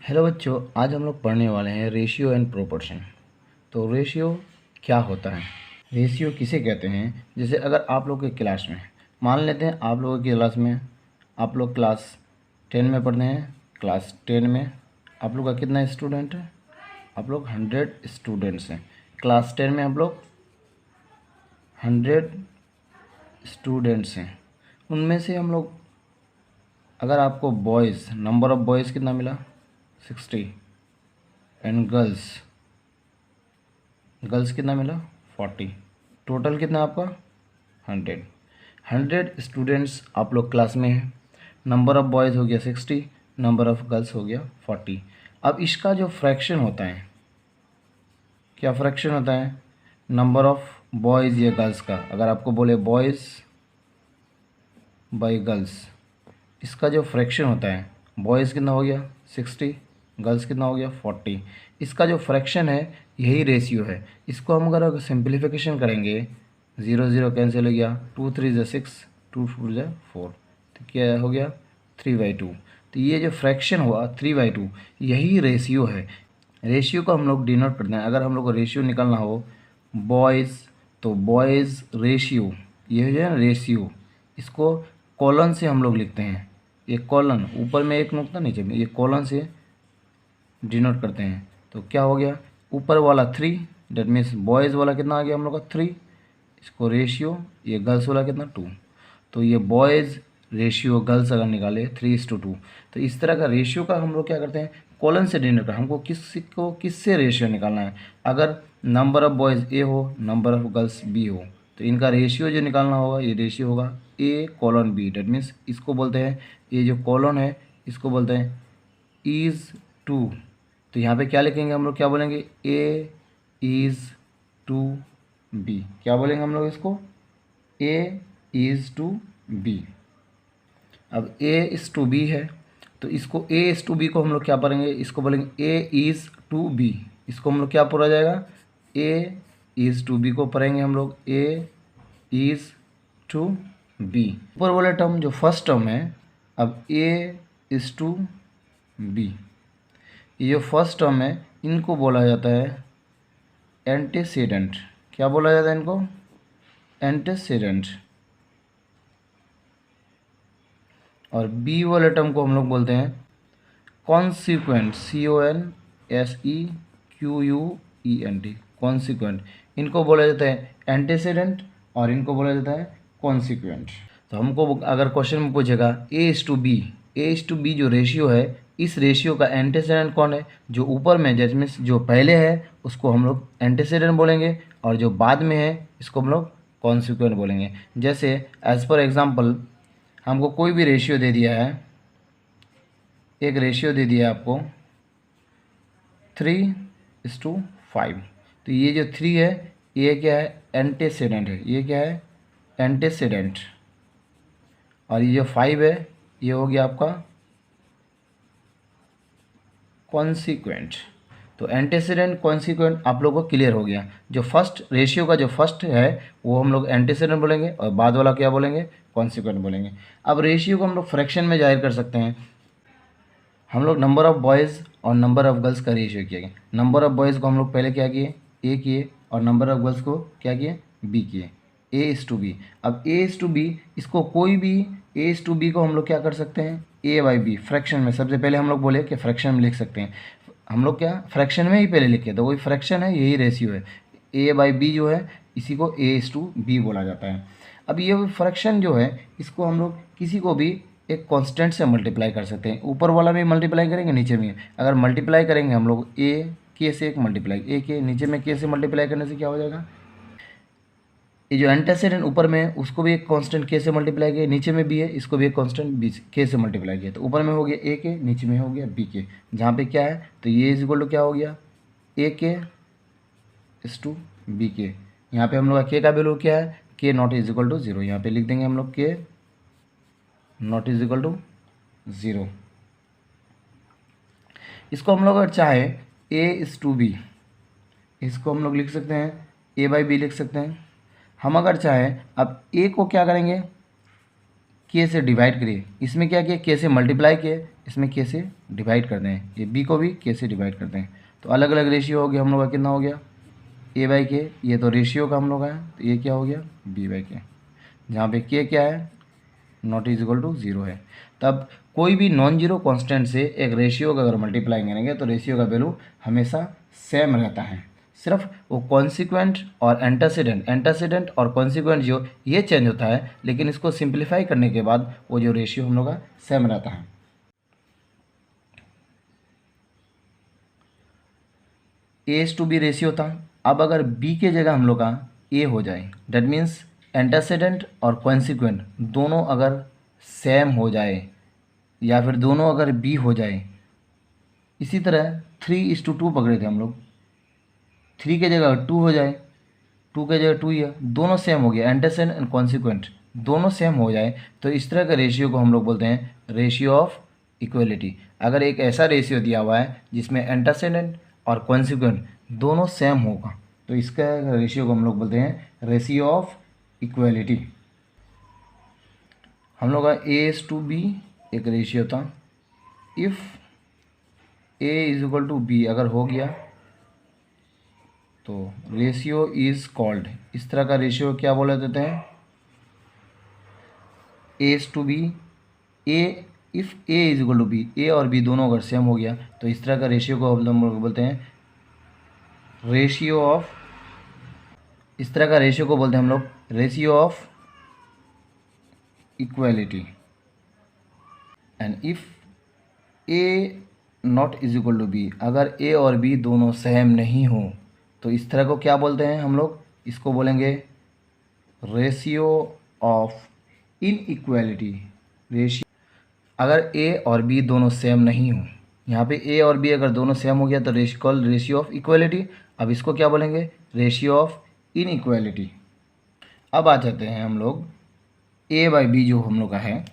Hello बच्चों, आज हम लोग पढ़ने वाले हैं रेशियो एंड प्रोपोर्शन। तो रेशियो क्या होता है, रेशियो किसे कहते हैं। जैसे अगर आप लोग के क्लास में, मान लेते हैं आप लोगों की क्लास में, आप लोग क्लास 10 में पढ़ते हैं। क्लास 10 में आप लोग का कितना स्टूडेंट है? आप लोग 100 स्टूडेंट्स हैं। क्लास 10 में आप लोग 100 स्टूडेंट्स हैं। उनमें से हम लोग, अगर आपको बॉयज़, नंबर ऑफ़ बॉयज़ कितना मिला? 60। एंड गर्ल्स कितना मिला? 40। टोटल कितना आपका? 100। 100 स्टूडेंट्स आप लोग क्लास में हैं। नंबर ऑफ़ बॉयज़ हो गया 60, नंबर ऑफ़ गर्ल्स हो गया 40। अब इसका जो फ्रैक्शन होता है, क्या फ्रैक्शन होता है? नंबर ऑफ़ बॉयज़ या गर्ल्स का, अगर आपको बोले बॉयज़ बाई गर्ल्स, इसका जो फ्रैक्शन होता है, बॉयज़ कितना हो गया 60, गर्ल्स कितना हो गया 40। इसका जो फ्रैक्शन है यही रेशियो है। इसको हम अगर सिंप्लीफिकेशन करेंगे, 0 0 कैंसिल हो गया, 2 3 ज़ा 6, 2 4 ज़ा 4, तो क्या हो गया 3/2। तो ये जो फ्रैक्शन हुआ 3/2, यही रेशियो है। रेशियो को हम लोग डिनोट करते हैं। अगर हम लोग को रेशियो निकालना हो बॉयज़, तो बॉयज़ रेशियो, ये जो है ना रेशियो, इसको कॉलन से हम लोग लिखते हैं। ये कॉलन, ऊपर में एक नुक्ता नीचे में, ये कॉलन से डिनोट करते हैं। तो क्या हो गया, ऊपर वाला 3, डेट मीन्स बॉयज़ वाला कितना आ गया हम लोग का 3, इसको रेशियो, ये गर्ल्स वाला कितना 2। तो ये बॉयज़ रेशियो गर्ल्स अगर निकाले 3:2। तो इस तरह का रेशियो का हम लोग क्या करते हैं, कॉलन से डिनोट कर, हमको किससे रेशियो निकालना है। अगर नंबर ऑफ़ बॉयज़ ए हो, नंबर ऑफ़ गर्ल्स बी हो, तो इनका रेशियो जो निकालना होगा, ये रेशियो होगा A:B। डेट मीन्स इसको बोलते हैं, ये जो कॉलन है इसको बोलते हैं इज़ टू। तो यहाँ पे क्या लिखेंगे हम लोग, क्या बोलेंगे, A:2B। क्या बोलेंगे हम लोग इसको, A:2B। अब A:2B है, तो इसको A:2B को हम लोग क्या पढ़ेंगे, इसको बोलेंगे A:2B। इसको हम लोग क्या पढ़ा जाएगा, A:2B को पढ़ेंगे हम लोग A:2B। ऊपर वाला टर्म जो फर्स्ट टर्म है, अब A:2B, ये जो फर्स्ट टर्म है इनको बोला जाता है एंटीसीडेंट। क्या बोला जाता है इनको, एंटीसीडेंट। और बी वाले टर्म को हम लोग बोलते हैं कॉन्सिक्वेंट, CONSEQUENT, कॉन्सिक्वेंट। इनको बोला जाता है एंटीसीडेंट और इनको बोला जाता है कॉन्सिक्वेंट। तो हमको अगर क्वेश्चन में पूछेगा A:B जो रेशियो है, इस रेशियो का एंटीसीडेंट कौन है, जो ऊपर में, जैसे मीन्स जो पहले है उसको हम लोग एंटीसीडेंट बोलेंगे, और जो बाद में है इसको हम लोग कॉन्सिक्वेंट बोलेंगे। जैसे एज पर एग्जांपल, हमको कोई भी रेशियो दे दिया है, एक रेशियो दे दिया है आपको 3:5। तो ये जो 3 है ये क्या है, एंटीसीडेंट है। ये क्या है, एंटीसीडेंट। और ये जो 5 है ये हो गया आपका कॉन्सिक्वेंट। तो एंटीसीडेंट कॉन्सिक्वेंट आप लोगों को क्लियर हो गया। जो फर्स्ट रेशियो का जो फर्स्ट है वो हम लोग एंटीसीडेंट बोलेंगे, और बाद वाला क्या बोलेंगे, कॉन्सिक्वेंट बोलेंगे। अब रेशियो को हम लोग फ्रैक्शन में जाहिर कर सकते हैं। हम लोग नंबर ऑफ़ बॉयज़ और नंबर ऑफ़ गर्ल्स का रेशियो किया गया। नंबर ऑफ़ बॉयज़ को हम लोग पहले क्या किए, ए किए, और नंबर ऑफ़ गर्ल्स को क्या किए, बी किए, A:B। अब A:B, इसको कोई भी A:B को हम लोग क्या कर सकते हैं, A/B फ्रैक्शन में। सबसे पहले हम लोग बोले कि फ्रैक्शन में लिख सकते हैं, हम लोग क्या फ्रैक्शन में ही पहले लिखे, तो वही फ्रैक्शन है, यही रेशियो है। A/B जो है इसी को A:B बोला जाता है। अब ये फ्रैक्शन जो है इसको हम लोग किसी को भी एक कांस्टेंट से मल्टीप्लाई कर सकते हैं। ऊपर वाला भी मल्टीप्लाई करेंगे, नीचे में अगर मल्टीप्लाई करेंगे हम लोग K से एक मल्टीप्लाई, A नीचे में K से मल्टीप्लाई करने से क्या हो जाएगा, ये जो एंटीसीडेंट ऊपर में है उसको भी एक कांस्टेंट K से मल्टीप्लाई किया, नीचे में भी है इसको भी एक कांस्टेंट K से मल्टीप्लाई किया, तो ऊपर में हो गया A नीचे में हो गया B। जहाँ पे क्या है, तो ये इज इक्वल टू क्या हो गया, A:2B। यहाँ पे हम लोग का K का वैल्यू क्या है, K nought is equal to 0। यहाँ पे लिख देंगे हम लोग K nought is equal to 0। इसको हम लोग अगर चाहे A:2B, इसको हम लोग लिख सकते हैं A/B लिख सकते हैं। हम अगर चाहें अब A को क्या करेंगे, के से डिवाइड करिए। इसमें क्या किया, के से मल्टीप्लाई किए, इसमें के से डिवाइड कर दें, ये बी को भी के से डिवाइड कर दें। तो अलग अलग रेशियो हो गया हम लोग का, कितना हो गया ए बाई के, ये तो रेशियो का हम लोग है, तो ये क्या हो गया बी बाई के, जहाँ पे के क्या है nought is equal to zero है। तब कोई भी नॉन जीरो कॉन्स्टेंट से एक रेशियो का अगर मल्टीप्लाई करेंगे तो रेशियो का वैल्यू हमेशा सेम रहता है, सिर्फ वो कॉन्सिक्वेंट और एंटासीडेंट और कॉन्सिक्वेंट जो ये चेंज होता है, लेकिन इसको सिंप्लीफाई करने के बाद वो जो रेशियो हम लोग का सेम रहता है। ए इज टू बी रेशियो था। अब अगर बी के जगह हम लोग का ए हो जाए, डेट मीन्स एंटासीडेंट और कॉन्सिक्वेंट दोनों अगर सेम हो जाए या फिर दोनों अगर बी हो जाए, इसी तरह 3:2 पकड़े थे हम लोग, 3 के जगह 2 हो जाए, 2 के जगह 2 ही है, दोनों सेम हो गया, एंटासीडेंट एंड कॉन्सिक्वेंट दोनों सेम हो जाए, तो इस तरह के रेशियो को हम लोग बोलते हैं रेशियो ऑफ इक्वलिटी। अगर एक ऐसा रेशियो दिया हुआ है जिसमें एंटासीडेंट और कॉन्सिक्वेंट दोनों सेम होगा, तो इसका रेशियो को हम लोग बोलते हैं रेशियो ऑफ इक्वलिटी। हम लोग का ए इज टू बी एक रेशियो था। If A is equal to B अगर हो गया तो रेशियो इज कॉल्ड, इस तरह का रेशियो क्या बोले देते हैं A is to B. A if A is equal to B, A और बी दोनों अगर सेम हो गया तो इस तरह का रेशियो को हम लोग बोलते हैं रेशियो ऑफ, इस तरह का रेशियो को बोलते हैं हम लोग ratio of equality. And if A not is equal to B, अगर ए और बी दोनों सेम नहीं हो तो इस तरह को क्या बोलते हैं हम लोग, इसको बोलेंगे रेशियो ऑफ इनइक्वालिटी। रेशियो अगर ए और बी दोनों सेम नहीं हो, यहाँ पे ए और बी अगर दोनों सेम हो गया तो कॉल्ड रेशियो ऑफ इक्वालिटी। अब इसको क्या बोलेंगे रेशियो ऑफ इनइक्वालिटी। अब आ जाते हैं हम लोग ए बाई बी जो हम लोग का है,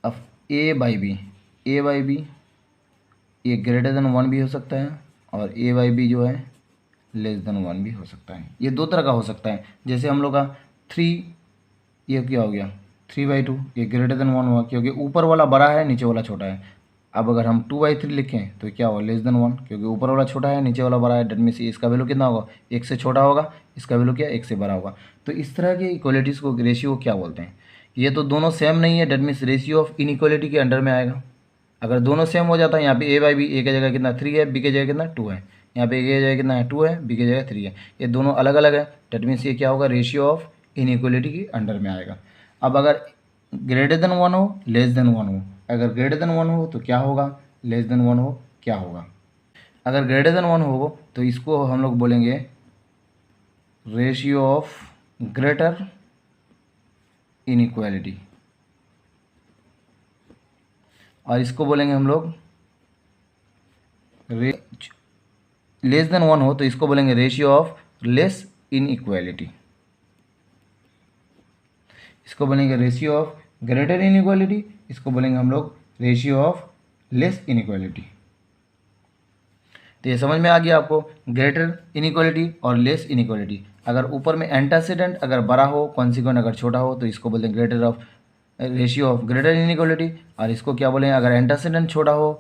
अब ए बाई बी ये ग्रेटर देन 1 भी हो सकता है और ए बाई बी जो है लेस देन 1 भी हो सकता है। ये दो तरह का हो सकता है, जैसे हम लोग का 3, ये क्या हो गया 3/2, ये ग्रेटर देन 1 हुआ क्योंकि ऊपर वाला बड़ा है नीचे वाला छोटा है। अब अगर हम 2/3 लिखें तो क्या होगा लेस देन 1, क्योंकि ऊपर वाला छोटा है नीचे वाला बड़ा है, डेट मीन्स इसका वैल्यू कितना होगा 1 से छोटा होगा, इसका वैल्यू क्या 1 से बड़ा होगा। तो इस तरह के इक्वलिटीज़ को रेशियो क्या बोलते हैं। ये तो दोनों सेम नहीं है, that means ratio of inequality के अंडर में आएगा। अगर दोनों सेम हो जाता है, यहाँ पे ए बाई बी, ए की जगह कितना 3 है, बी की जगह कितना 2 है, यहाँ पे ए की जगह कितना है 2 है, बी की जगह 3 है, ये दोनों अलग अलग है, डेट मीन्स ये क्या होगा रेशियो ऑफ इनइक्वालिटी के अंडर में आएगा। अब अगर ग्रेटर देन 1 हो लेस देन 1 हो, अगर ग्रेटर देन 1 हो तो क्या होगा लेस देन 1 हो क्या होगा। अगर ग्रेटर देन 1 हो तो इसको हम लोग बोलेंगे रेशियो ऑफ ग्रेटर इनइक्वालिटी, और इसको बोलेंगे हम लोग लेस देन 1 हो तो इसको बोलेंगे रेशियो ऑफ लेस इनइक्वालिटी, इसको बोलेंगे रेशियो ऑफ ग्रेटर इनइक्वालिटी, इसको बोलेंगे हम लोग रेशियो ऑफ लेस इनइक्वालिटी। तो ये समझ में आ गया आपको ग्रेटर इनइक्वालिटी और लेस इनइक्वालिटी। अगर ऊपर में एंटासीडेंट अगर बड़ा हो, कॉन्सिक्वेंट अगर छोटा हो तो इसको बोलते हैं greater of ratio of greater inequality, और इसको क्या बोलेंगे अगर एंटासीडेंट छोटा हो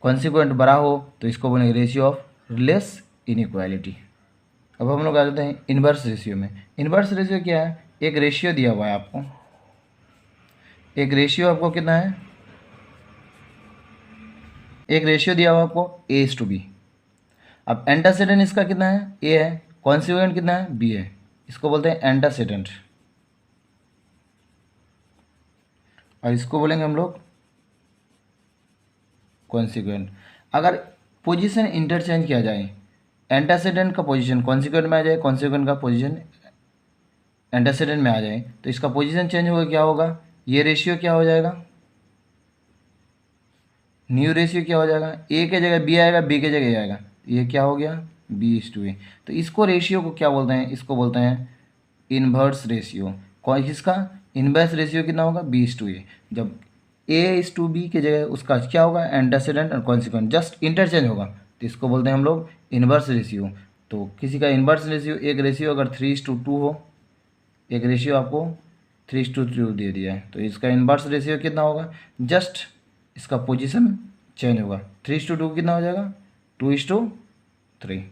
कॉन्सिक्वेंट बड़ा हो तो इसको बोलेंगे रेशियो ऑफ लेस इनइक्वालिटी। अब हम लोग आ जाते हैं इन्वर्स रेशियो में। इन्वर्स रेशियो क्या है, एक रेशियो दिया हुआ है आपको, एक रेशियो आपको कितना है, एक रेशियो दिया हुआ आपको ए इज टू बी। अब एंटासीडेंट इसका कितना है ए है, कॉन्सिक्वेंट कितना है बी है, इसको बोलते हैं एंटासीडेंट, और इसको बोलेंगे हम लोग कॉन्सिक्वेंट। अगर पोजीशन इंटरचेंज किया जाए, एंटासीडेंट का पोजीशन कॉन्सिक्वेंट में आ जाए, कॉन्सिक्वेंट का पोजीशन एंटासीडेंट में आ जाए तो इसका पोजीशन चेंज होगा, क्या होगा ये रेशियो क्या हो जाएगा न्यू रेशियो क्या हो जाएगा, ए के जगह बी आएगा, बी के जगह ए आएगा, ये क्या हो गया बी इज टू ए। तो इसको रेशियो को क्या बोलते हैं, इसको बोलते हैं इन्वर्स रेशियो। कौन किसका इन्वर्स रेशियो कितना होगा बी इज टू ए, जब ए इज टू बी के जगह उसका क्या होगा एंटासीडेंट और कॉन्सिक्वेंट जस्ट इंटरचेंज होगा, तो इसको बोलते हैं हम लोग इन्वर्स रेशियो। तो किसी का इन्वर्स रेशियो, एक रेशियो अगर 3:2 हो, एक रेशियो आपको 3:2 दे दिया है, तो इसका इन्वर्स रेशियो कितना होगा, जस्ट इसका पोजीशन चेंज होगा, 3:2 कितना हो जाएगा, 2:3।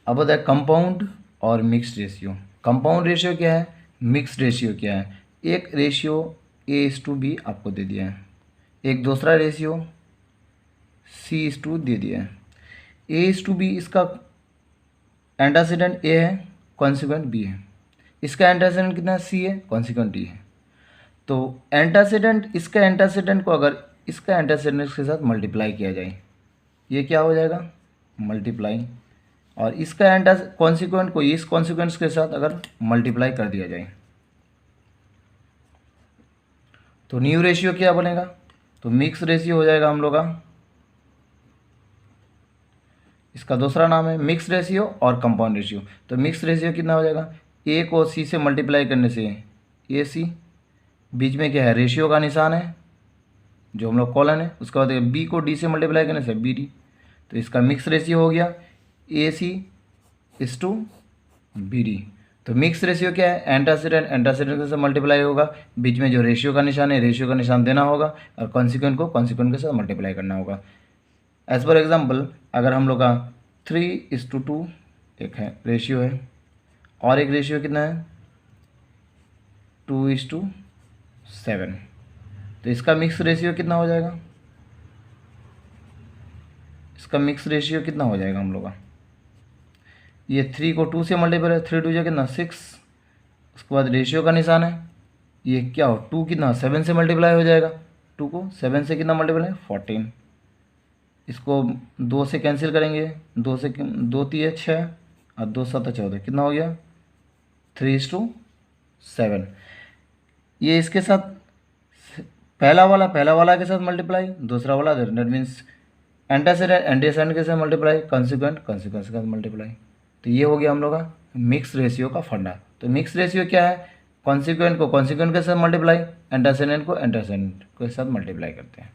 अब होता है कंपाउंड और मिक्स्ड रेशियो। कंपाउंड रेशियो क्या है, मिक्स्ड रेशियो क्या है। एक रेशियो A:B आपको दे दिया है, एक दूसरा रेशियो C:2 दे दिया है। A:B इसका एंटासीडेंट A है, कॉन्सिक्वेंट B है। इसका एंटासीडेंट कितना है, C है, कॉन्सिक्वेंट D है। तो एंटासीडेंट, इसका एंटासीडेंट को अगर इसका एंटासीडेंट के साथ मल्टीप्लाई किया जाए, ये क्या हो जाएगा, मल्टीप्लाई, और इसका एंटा कॉन्सिक्वेंट को इस कॉन्सिक्वेंस के साथ अगर मल्टीप्लाई कर दिया जाए तो न्यू रेशियो क्या बनेगा, तो मिक्स रेशियो हो जाएगा हम लोग का। इसका दूसरा नाम है मिक्स रेशियो और कंपाउंड रेशियो। तो मिक्स रेशियो कितना हो जाएगा, ए को सी से मल्टीप्लाई करने से ए सी, बीच में क्या है, रेशियो का निशान है जो हम लोग कॉलन है, उसके बाद बी को डी से मल्टीप्लाई करने से बी डी। तो इसका मिक्स रेशियो हो गया ए सी इस टू बी डी। तो मिक्स रेशियो क्या है, एंटासीडेंट एंटासीडेंट से मल्टीप्लाई होगा, बीच में जो रेशियो का निशान है रेशियो का निशान देना होगा, और कॉन्सिक्वेंट को कॉन्सिक्वेंट के साथ मल्टीप्लाई करना होगा। एज पर एग्जाम्पल अगर हम लोग का 3:2 एक है रेशियो है, और एक रेशियो कितना है 2:7, तो इसका मिक्स रेशियो कितना हो जाएगा, इसका मिक्स रेशियो कितना हो जाएगा हम लोग का, ये 3 को 2 से मल्टीप्लाई है, 3 2 जा कितना 6, उसके बाद रेशियो का निशान है, ये क्या हो 2 कितना 7 से मल्टीप्लाई हो जाएगा, 2 को 7 से कितना मल्टीप्लाई 14, इसको 2 से कैंसिल करेंगे, 2 से 2 3 6 और 2 7 14, कितना हो गया 3:7। ये इसके साथ पहला वाला के साथ मल्टीप्लाई, दूसरा वाला दैट मीन्स एंटीसेडेंट के साथ मल्टीप्लाई, कॉन्सिक्वेंट के साथ मल्टीप्लाई। तो ये हो गया हम लोग का मिक्स रेशियो का फंडा। तो मिक्स रेशियो क्या है, कॉन्सिक्वेंट को कॉन्सिक्वेंट के साथ मल्टीप्लाई, एंटीसेडेंट को एंटीसेडेंट के साथ मल्टीप्लाई करते हैं।